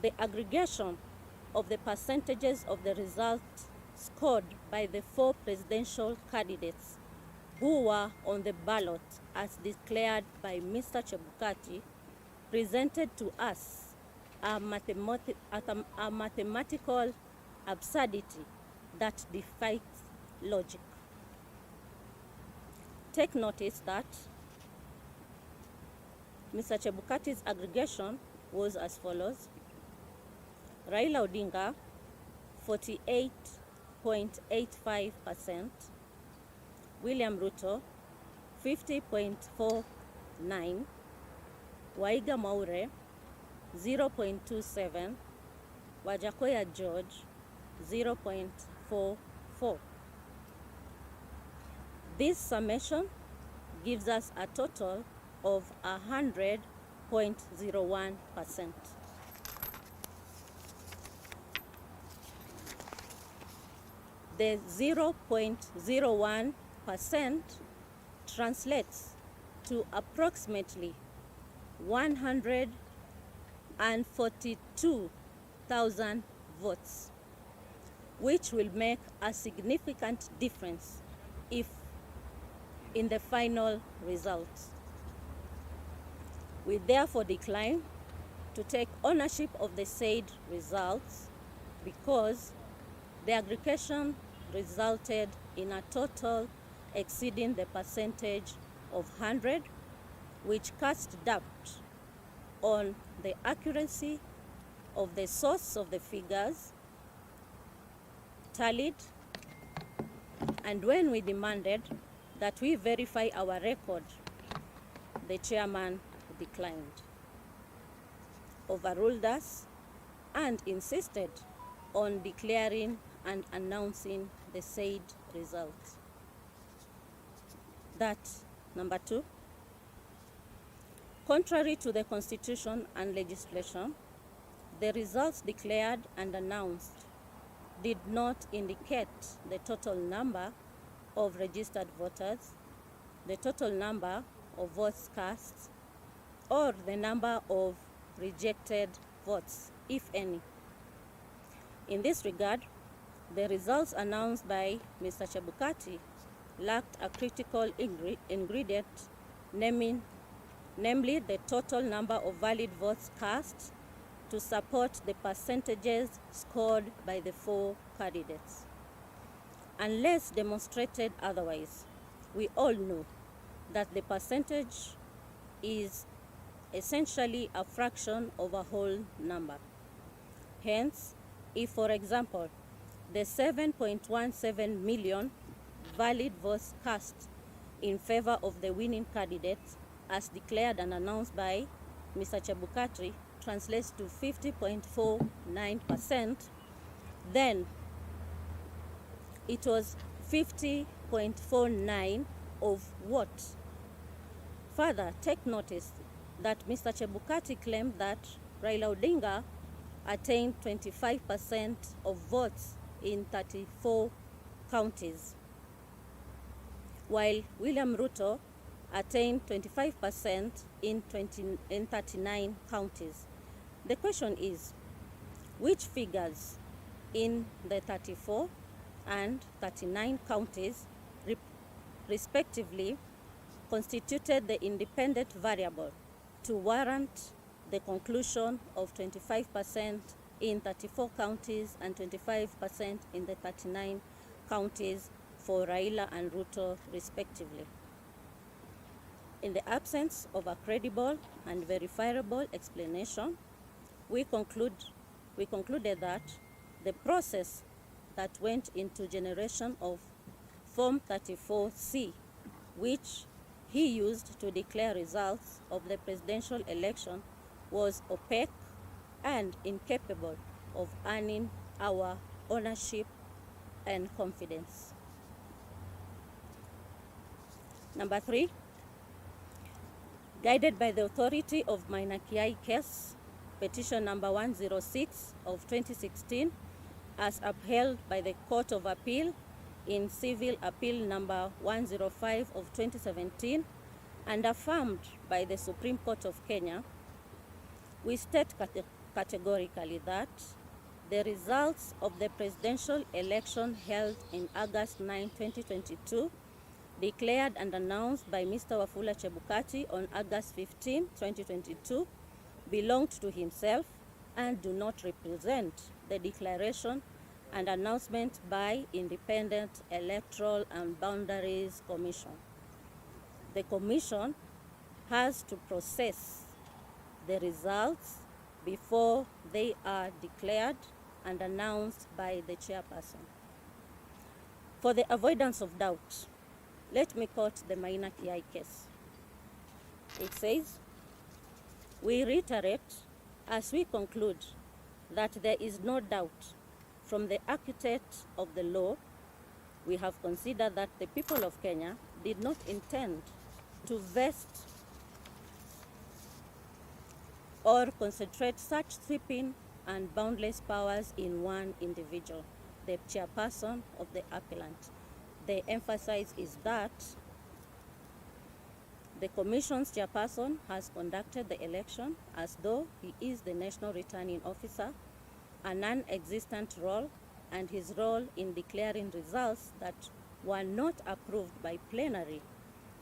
the aggregation of the percentages of the results scored by the 4 presidential candidates who were on the ballot as declared by Mr. Chebukati presented to us a mathematical absurdity that defies logic. Take notice that Mr. Chebukati's aggregation was as follows: Raila Odinga 48.85%, William Ruto 50.49%, Waiga Maure 0.27%, Wajakoya George 0.44%. This summation gives us a total of 100.01%. The 0.01% translates to approximately 142,000 votes, which will make a significant difference in the final results. We therefore decline to take ownership of the said results because the aggregation resulted in a total exceeding the percentage of 100, which cast doubt on the accuracy of the source of the figures tallied, and when we demanded that we verify our record, the chairman declined, overruled us, and insisted on declaring and announcing the said results. That, number 2, contrary to the Constitution and legislation, the results declared and announced did not indicate the total number of registered voters, the total number of votes cast, or the number of rejected votes, if any. In this regard, the results announced by Mr. Chebukati lacked a critical ingredient, namely the total number of valid votes cast to support the percentages scored by the 4 candidates. Unless demonstrated otherwise, we all know that the percentage is essentially a fraction of a whole number. Hence, if, for example, the 7.17 million valid votes cast in favor of the winning candidate, as declared and announced by Mr. Chebukati, translates to 50.49%, then it was 50.49 of what? Further, take notice that Mr. Chebukati claimed that Raila Odinga attained 25% of votes in 34 counties, while William Ruto attained 25% in 39 counties. The question is, which figures in the 34 and 39 counties respectively constituted the independent variable to warrant the conclusion of 25% in 34 counties and 25% in the 39 counties for Raila and Ruto respectively? In the absence of a credible and verifiable explanation, we concluded that the process that went into generation of Form 34C, which he used to declare results of the presidential election, was opaque and incapable of earning our ownership and confidence. Number 3, guided by the authority of Maina Kiai case, petition number 106 of 2016, as upheld by the Court of Appeal in Civil Appeal number 105 of 2017 and affirmed by the Supreme Court of Kenya, we state categorically that the results of the presidential election held in August 9, 2022, declared and announced by Mr. Wafula Chebukati on August 15, 2022, belonged to himself and do not represent the declaration and announcement by Independent Electoral and Boundaries Commission. The Commission has to process the results before they are declared and announced by the chairperson. For the avoidance of doubt, let me quote the Maina Kiai case. It says, "We reiterate as we conclude that there is no doubt from the architect of the law, we have considered that the people of Kenya did not intend to vest or concentrate such sweeping and boundless powers in one individual, the chairperson of the appellant." The emphasis is that the Commission's chairperson has conducted the election as though he is the National Returning Officer, a non-existent role, and his role in declaring results that were not approved by plenary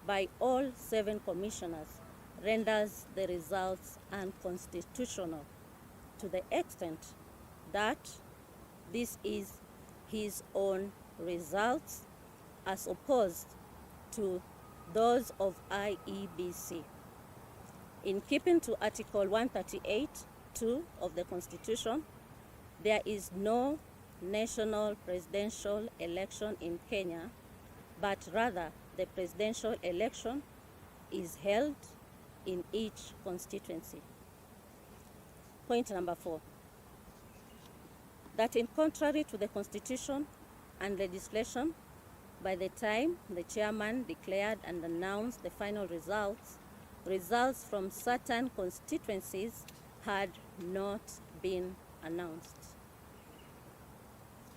by all 7 commissioners renders the results unconstitutional to the extent that this is his own results as opposed to those of IEBC. In keeping to Article 138(2) of the Constitution, there is no national presidential election in Kenya, but rather the presidential election is held in each constituency. Point number 4, that in contrary to the Constitution and legislation, by the time the chairman declared and announced the final results, results from certain constituencies had not been announced.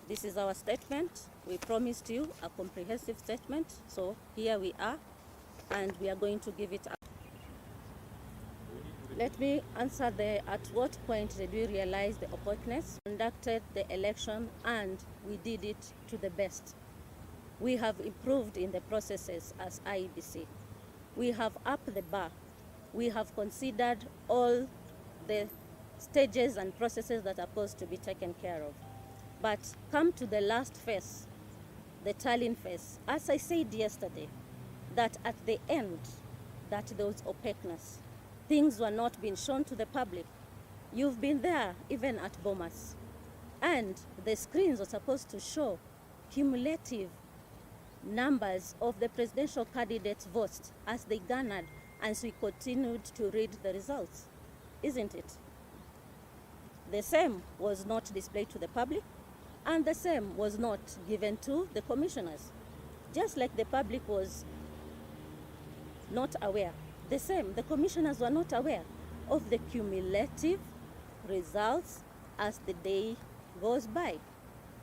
This is our statement. We promised you a comprehensive statement, so here we are, and we are going to give it up. Let me answer at what point did we realize the opaqueness? Conducted the election and we did it to the best. We have improved in the processes as IEBC. We have upped the bar. We have considered all the stages and processes that are supposed to be taken care of. But come to the last phase, the tallying phase. As I said yesterday, that at the end, that there was opaqueness. Things were not being shown to the public. You've been there, even at Bomas. And the screens are supposed to show cumulative numbers of the presidential candidates' votes as they garnered, as we continued to read the results, isn't it? The same was not displayed to the public, and the same was not given to the commissioners. Just like the public was not aware, the same, the commissioners were not aware of the cumulative results as the day goes by.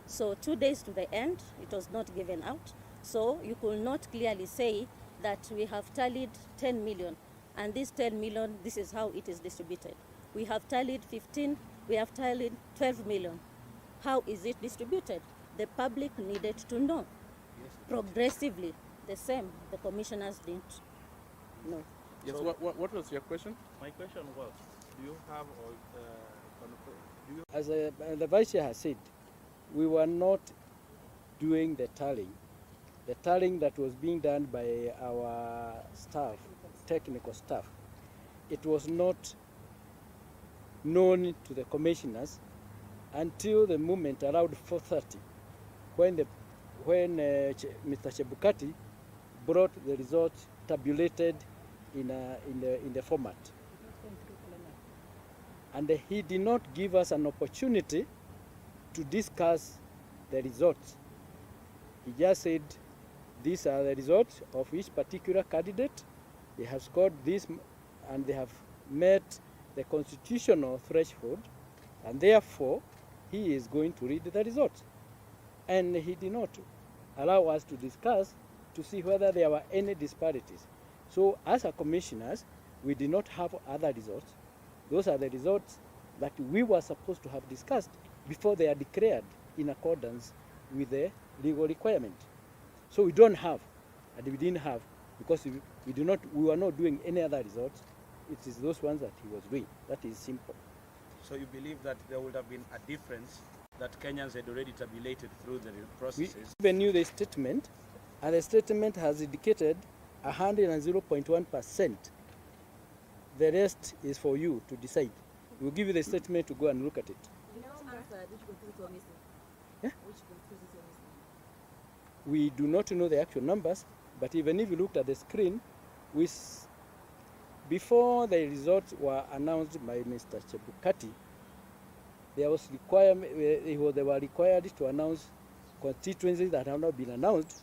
So 2 days to the end, it was not given out. So you could not clearly say that we have tallied 10 million, and this 10 million, this is how it is distributed. We have tallied 15, we have tallied 12 million. How is it distributed? The public needed to know. Progressively, the same, the commissioners didn't know. Yes, so what was your question? My question was, do you have, as the Vice Chair has said, we were not doing the tallying. The tallying that was being done by our staff, technical staff, it was not known to the commissioners until the moment around 4:30, when Mr. Chebukati brought the results tabulated in the format. And he did not give us an opportunity to discuss the results. He just said, these are the results of each particular candidate. They have scored this and they have met the constitutional threshold, and therefore he is going to read the results. And he did not allow us to discuss to see whether there were any disparities. So as a commissioners, we did not have other results. Those are the results that we were supposed to have discussed before they are declared in accordance with the legal requirement. So we don't have, and we didn't have, because we were not doing any other results. It is those ones that he was doing. That is simple. So you believe that there would have been a difference that Kenyans had already tabulated through the processes? We even knew the statement, and the statement has indicated 100.1%. The rest is for you to decide. We'll give you the statement to go and look at it. Yeah? We do not know the actual numbers, but even if you looked at the screen, before the results were announced by Mr. Chebukati, there was they were required to announce constituencies that have not been announced.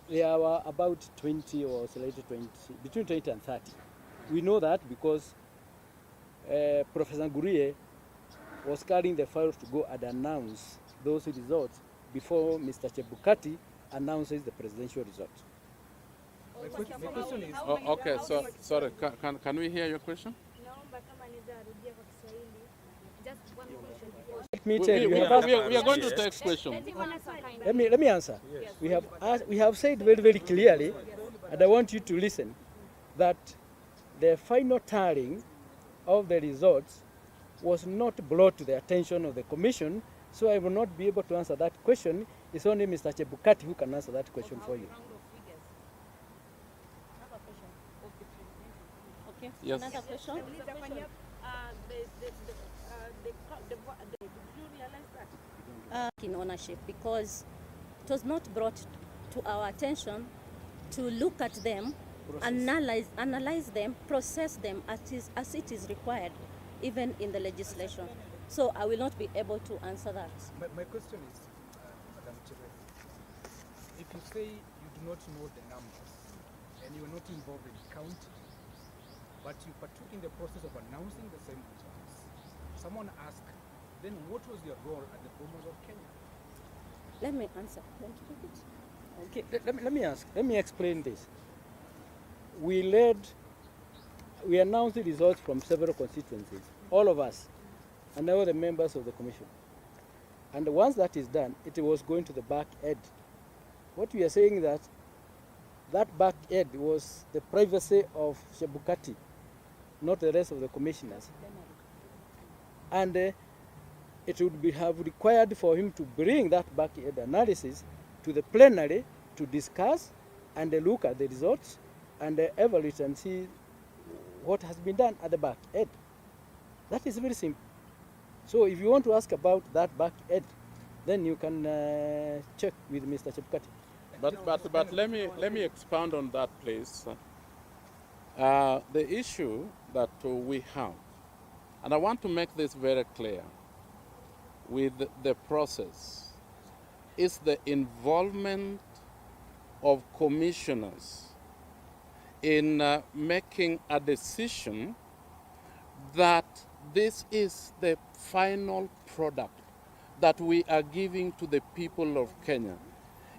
There were about 20 or slightly 20, between 20 and 30. We know that because Professor Ngurie was carrying the files to go and announce those results before Mr. Chebukati announces the presidential results. My question is... Oh, okay, so, sorry, can we hear your question? Let me tell you, we are going to take question. Let me answer. Yes. We have said very, very clearly, and I want you to listen, that the final tallying of the results was not brought to the attention of the Commission, so I will not be able to answer that question. It's only Mr. Chebukati who can answer that question for you. Okay. Yes. Another question? Did you realize that? In ownership, because it was not brought to our attention to look at them, analyze them, process them as it is required, even in the legislation. So I will not be able to answer that. My question is, Madam Chererera, if you say you do not know the numbers and you are not involved in counting, but you partook in the process of announcing the same results, someone asked, then what was your role at the Bomas of Kenya? Let me answer. Want to take it? Okay. Let me explain this. We announced the results from several constituencies, all of us, and all the members of the commission. And once that is done, it was going to the back end. What we are saying that back end was the privacy of Chebukati, not the rest of the commissioners. And it would have required for him to bring that back end analysis to the plenary to discuss and look at the results and evaluate and see what has been done at the back end. That is very simple. So if you want to ask about that back end, then you can check with Mr. Chebukati. But let me expound on that, please. The issue that we have, and I want to make this very clear, with the process, is the involvement of commissioners in making a decision that this is the final product that we are giving to the people of Kenya.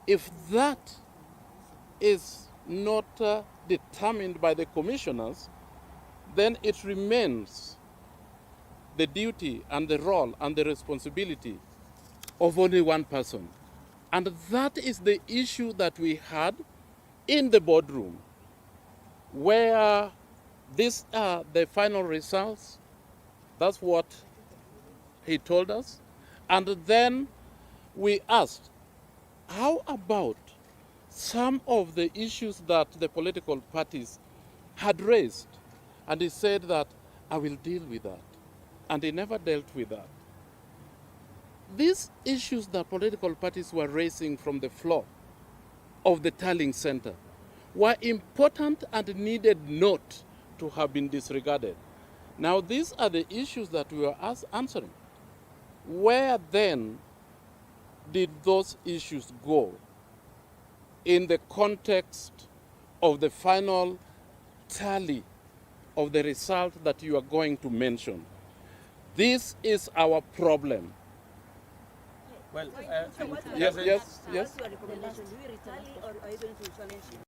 If that is not determined by the commissioners, then it remains the duty and the role and the responsibility of only one person. And that is the issue that we had in the boardroom, where these are the final results. That's what he told us. And then we asked, how about some of the issues that the political parties had raised? And he said that, I will deal with that. And he never dealt with that. These issues that political parties were raising from the floor of the tallying center were important and needed not to have been disregarded. Now, these are the issues that we were answering. Where then did those issues go in the context of the final tally of the result that you are going to mention? This is our problem. Well, yes.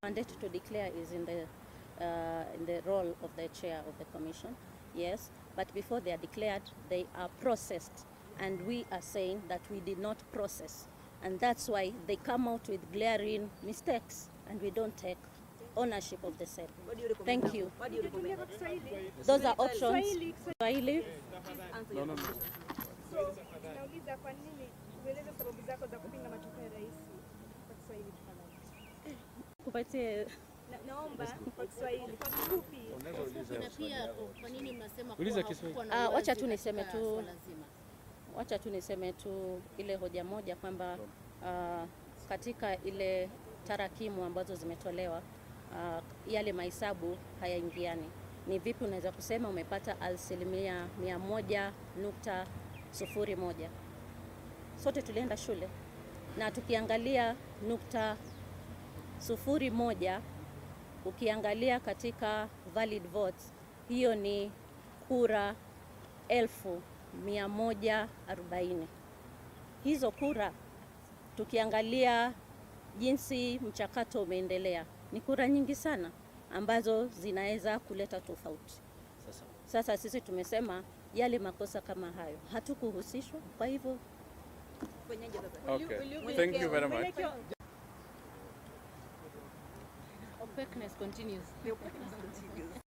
Mandate to declare is in the role of the chair of the commission. Yes, but before they are declared, they are processed. And we are saying that we did not process. And that's why they come out with glaring mistakes, and we don't take ownership of the same. Thank you. What do you recommend? Those are options. Swahili. No, no, no. So, nauliza kwa nini ueleze sababu zako za kupinga matokeo ya rais kwa Kiswahili tafadhali. Kupatie Naomba kwa Kiswahili kwa kifupi. Na pia kwa nini mnasema Uliza kuwa Kiswahili. hakukuwa na uwazi wacha tu niseme katika tu- swala zima? wacha tu niseme tu ile hoja moja kwamba katika ile tarakimu ambazo zimetolewa yale mahesabu hayaingiani. Ni vipi unaweza kusema umepata 100.01? Sote tulienda shule na tukiangalia 0.01, ukiangalia katika valid votes, hiyo ni kura 1140. Hizo kura tukiangalia jinsi mchakato umeendelea, ni kura nyingi sana ambazo zinaweza kuleta tofauti. Sasa sisi tumesema yale makosa kama hayo hatukuhusishwa, kwa hivyo Okay. Thank you very much. Opaqueness continues.